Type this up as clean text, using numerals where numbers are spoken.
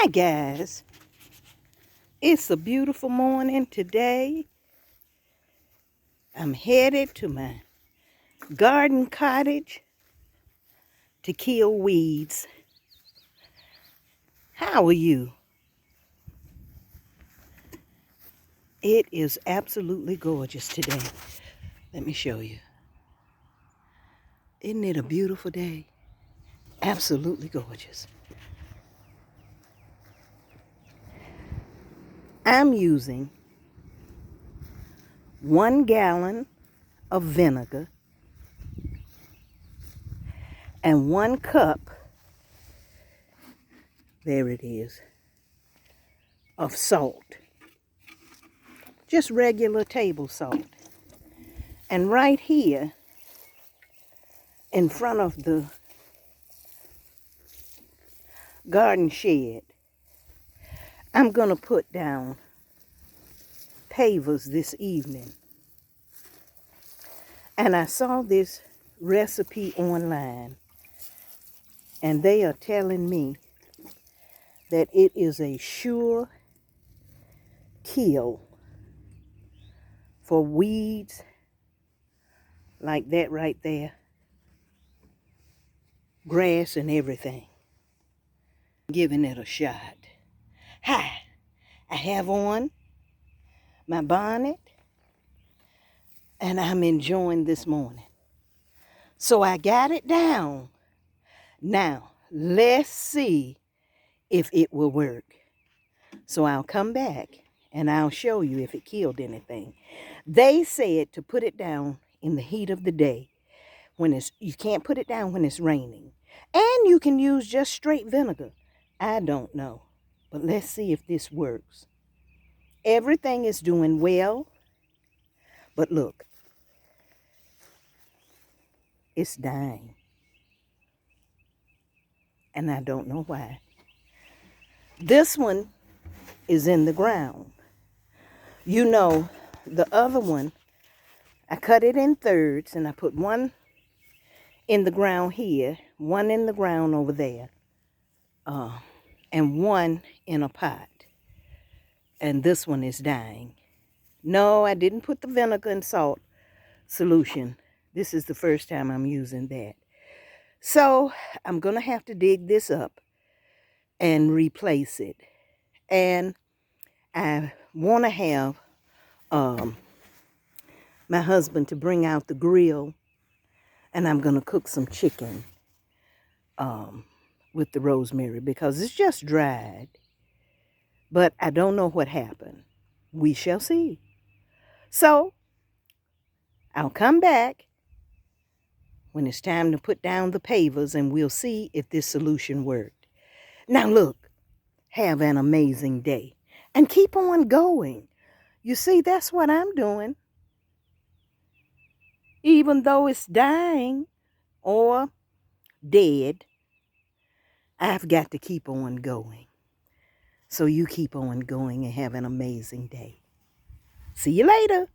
Hi guys, it's a beautiful morning today. I'm headed to my garden cottage to kill weeds. How are you? It is absolutely gorgeous today. Let me show you. Isn't it a beautiful day? Absolutely gorgeous. I'm using 1 gallon of vinegar and 1 cup, there it is, of salt. Just regular table salt. And right here in front of the garden shed, I'm going to put down pavers this evening. And I saw this recipe online, and they are telling me that it is a sure kill for weeds like that right there, grass and everything. Giving it a shot. Hi, I have on my bonnet and I'm enjoying this morning. So I got it down. Now, let's see if it will work. So I'll come back and I'll show you if it killed anything. They said to put it down in the heat of the day. You can't put it down when it's raining. And you can use just straight vinegar. I don't know. But let's see if this works. Everything is doing well. But look, it's dying. And I don't know why. This one is in the ground. You know, the other one, I cut it in thirds and I put one in the ground here, one in the ground over there, and one in a pot. And this one is dying. No, I didn't put the vinegar and salt solution. This is the first time I'm using that. So I'm going to have to dig this up and replace it. And I want to have my husband to bring out the grill, and I'm going to cook some chicken with the rosemary because it's just dried. But I don't know what happened. We shall see. So I'll come back when it's time to put down the pavers and we'll see if this solution worked. Now look, have an amazing day and keep on going. You see, that's what I'm doing. Even though it's dying or dead, I've got to keep on going. So you keep on going and have an amazing day. See you later.